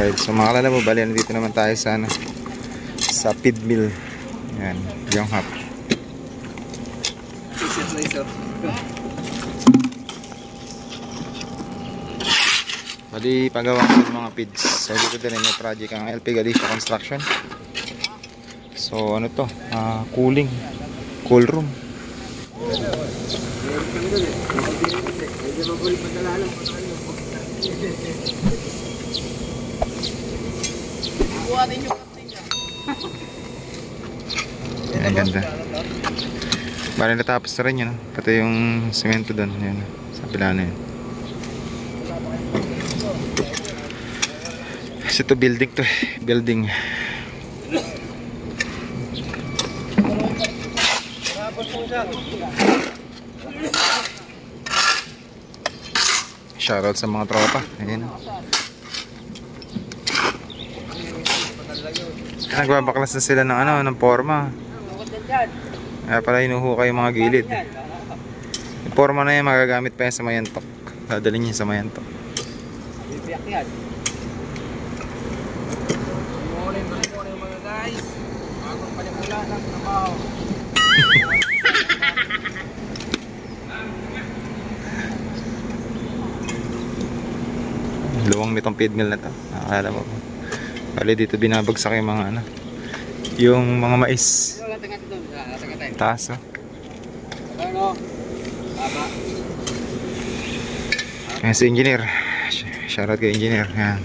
Alright, so mga kalala mo, bali, nandito naman tayo sa, sa feed mill. Yan, yung hap. Bali, pagawa ko ng mga feeds. So, dito din may project ang LP Galicia Construction. So, ano to? Cooling. Cool room. Yan, ganda. Bali, natapos na rin yun. Pati yung semento doon. Yan, sa pila na yun. Kasi ito building to eh. Building. Shoutout sa mga tropa. Ayan. Nagbabaklas na sila ng ano, ng forma. Kaya pala hinuhukay yung mga gilid. Yung forma na yan magagamit pa yan sa Mayantok. Dadalhin niya sa Mayantok. Bibiyak yan. Morning mga guys. Bagong palimula ng trabaho. Luwang nitong feed mill na to. Nakakala mo. Bali dito binabagsak yung mga ano, yung mga mais. Taas oh. Yan si engineer. Shoutout kay engineer. Yan.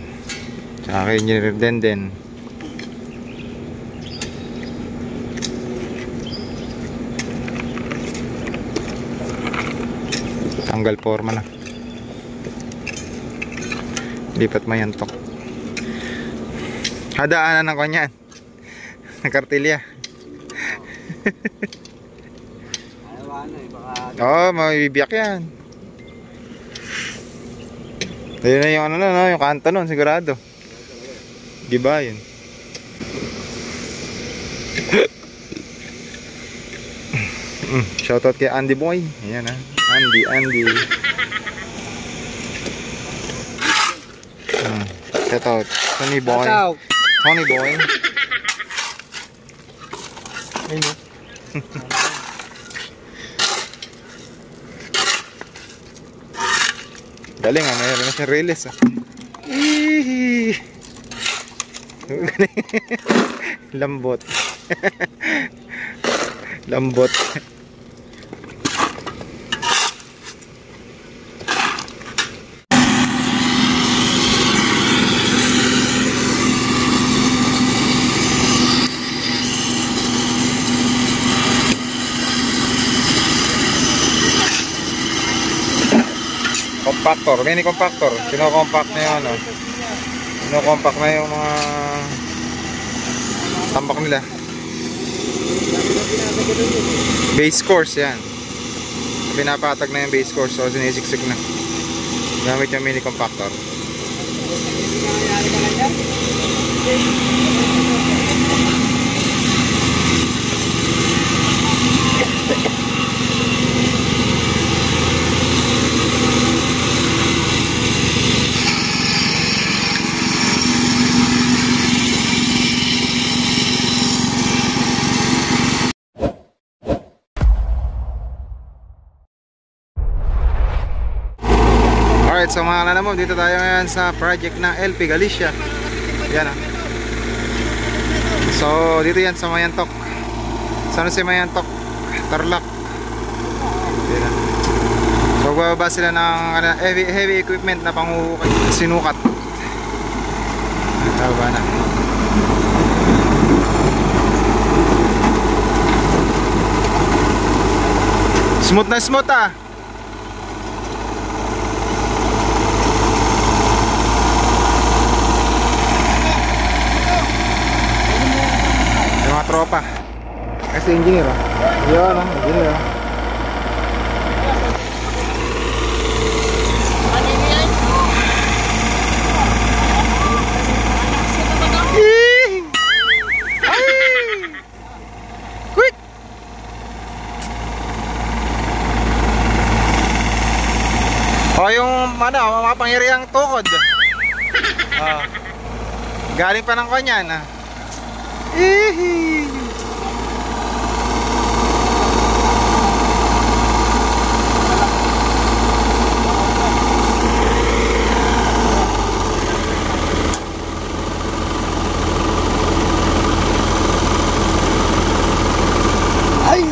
Tsaka kay engineer Denden. Tanggal forma na. Lipat Mayantok. Hadaanan ng kanyan. Ng kartilya. Oo, mabibiyak yan. Ayun na yung ano na, yung kanto nun, sigurado. Diba yun? Shoutout kay Andy Boy. Ayan ha. Andy. Shoutout. Tony Boy. Tony Boy. Ayun. Galing ah, mayroon na siyang release ah. Lambot. Lambot. Compactor, mini compactor. Kino-compact na yung ano. Kino-compact na yung mga tambak nila. Base course yan. Pinapatag na yung base course, so sinisiksik na. Gamit yung mini compactor. Alright, so mga kalala mo, dito tayo ngayon sa project ng LP Galicia. Yan ah. So dito yan sa Mayantok. Saan si Mayantok? Tarlac. Yan ah. So bababa sila ng heavy equipment na pang sinukat. Bababa na. Smooth na smooth ah. Tropa. Kasi engineer ah. Yan ah, engineer ah. Quick! O yung ano, mapangyariang tukod. Galing pa ng kanyan ah. Ihi. Ay.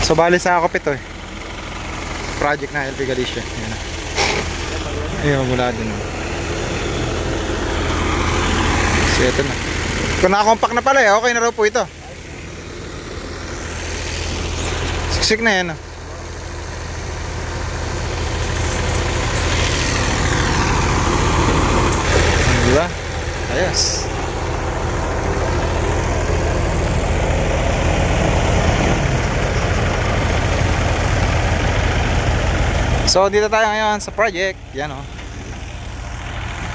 So bali sa akop ito eh. Project na LP Galicia. Ayan na. Ayun, mula dun. So ito na. Kung nakakompak na pala eh, okay na raw po ito. Siksik na yan ah. Diba? Ayos. So dito tayo ngayon sa project. Yan o.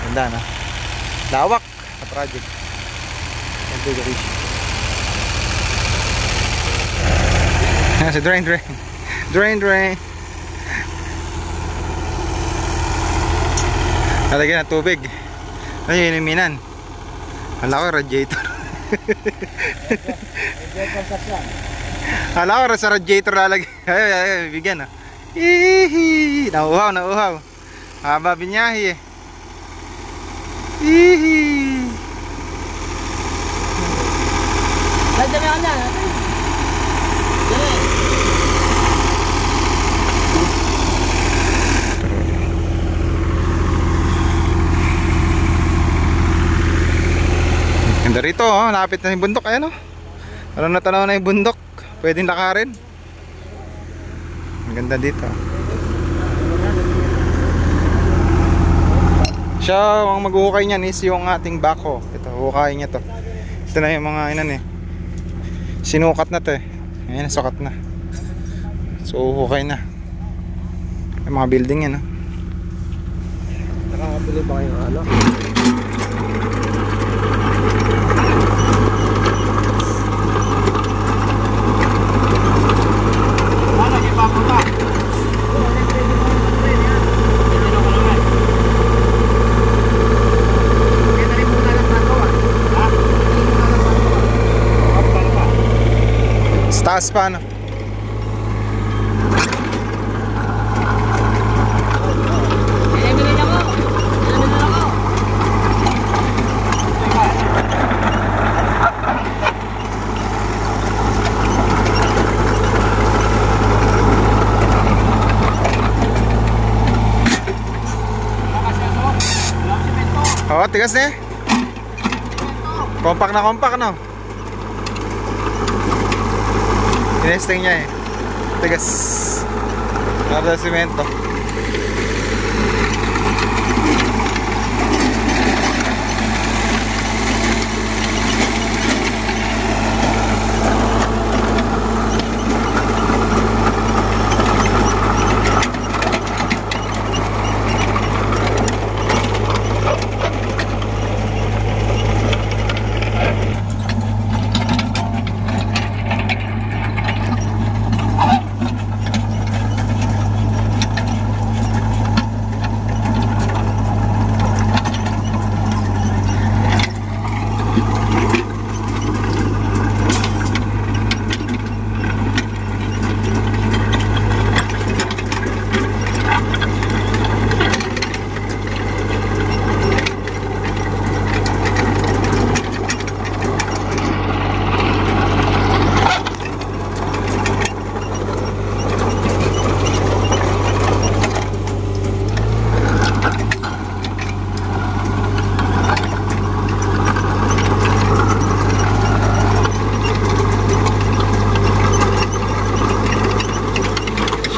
Ganda na. Lawak sa project. Yan si drain. Nalagyan ng tubig. Ayun yung minan. Hala ko radiator. Hala ko sa radiator lalagyan. Ay, bigyan ah. Ihi, nauhaw. Haba binyahi eh. Ihi. Dami ako na. Ganda rito oh, lapit na yung bundok. Ayan oh. Parang natanaw na yung bundok. Pwedeng lakarin. Ang ganda dito. Siya, ang maghuhukay niyan is yung ating backhoe. Ito, hukay niya to. Ito na yung mga inan eh. Sinukat na to eh. Ayan, sukat na. So, hukay na. Yung mga building yan. Nakakabili ba kayo ano? Taas pa ano. Oo, tigas na eh. Kompak no. Tinesting niya eh. Tigas. Nada simento.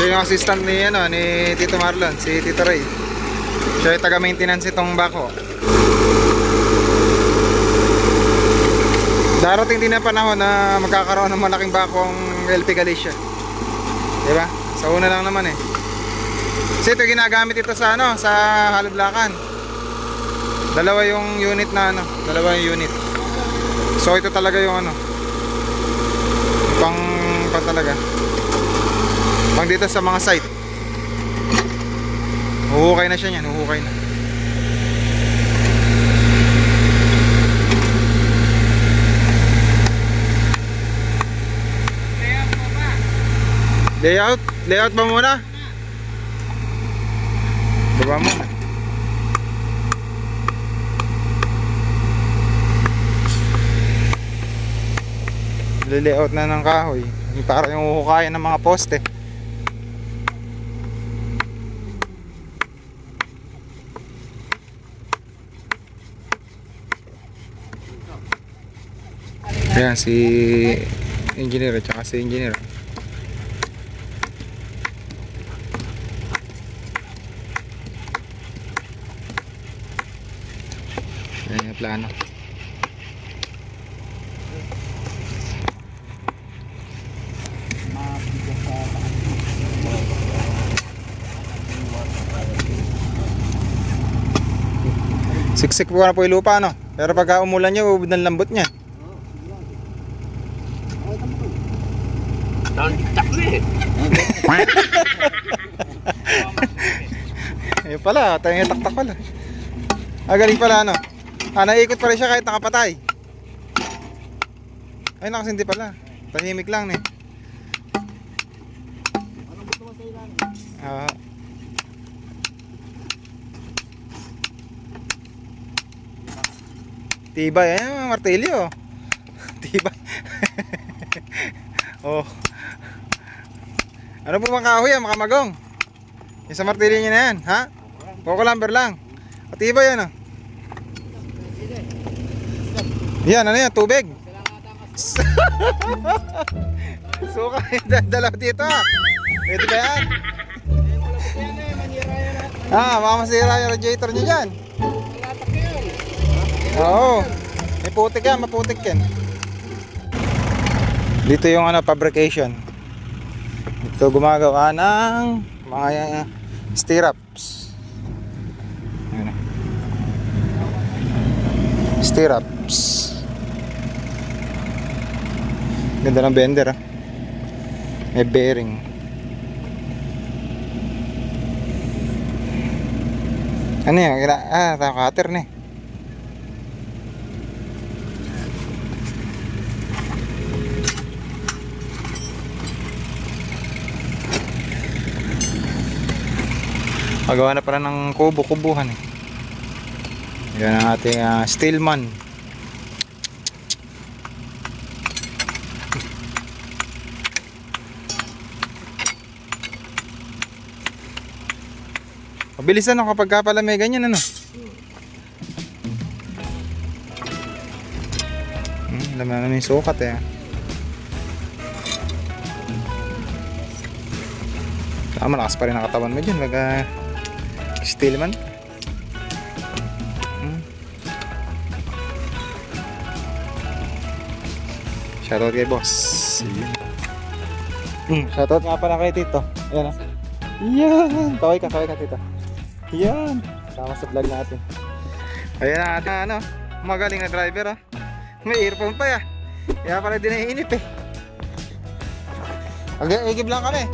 Siya yung assistant ni, ni Tito Marlon, si Tito Ray. Siya yung taga-maintenance itong backhoe. Darating din na panahon na magkakaroon ng malaking backhoe ang LP Galicia. Diba? Sa una lang naman eh. Kasi ito ginagamit ito sa sa Halublacan. Dalawa yung unit na dalawa yung unit. So ito talaga yung ano, pang talaga pang dito sa mga site. Huhukay na siya niyan, huhukay na. Layout ba muna? Baba muna. Layout na ng kahoy. Para yung huhukayan ng mga poste. Ayan si engineer at saka si engineer. Ayan yung plano. Siksik po na po yung lupa, no? Pero pagka umulan niya, ubod ng lambot niya. Ayun pala, tayo yung taktak pala. Galing pala, ano? Naikot pa rin siya kahit nakapatay. Ay, nakasindi pala. Tahimik lang, eh. Tibay, ayan, martilyo. Tibay. Oh. Ano po bang kahoy yan, makamagong? Yung sa martilyo niya na yan, ha? Coco lumber lang. Matibay yan, oh. Yan, ano yan, tubig. Suka, dalaw dito, ha? Pwede ba yan? Baka masira yung radiator niya dyan. Oo. May putik yan, maputik yan. Dito yung ano, fabrication. Dito gumagawa ng mga stirrups. Ayan. Stirrups. Ganda ng bender, ah. May bearing. Ano yan? Cutter na eh. Magawa na pala ng kubo-kubuhan, eh. Yan ang ating steelman. Mabilis ano kapag pala may ganyan, ano. Alam na namin yung sukat, eh. Malakas pa rin ang katawan mo dyan. Steelman. Shoutout kay boss. Shoutout nga pala kay Tito. Ayan, ah. Yan. Kaway ka Tito. Yan. Tama sa vlog natin. Ayan natin, ano. Magaling na driver, ah. May earphone pa, ya. Kaya pala din naiinip, eh. Agib lang kami.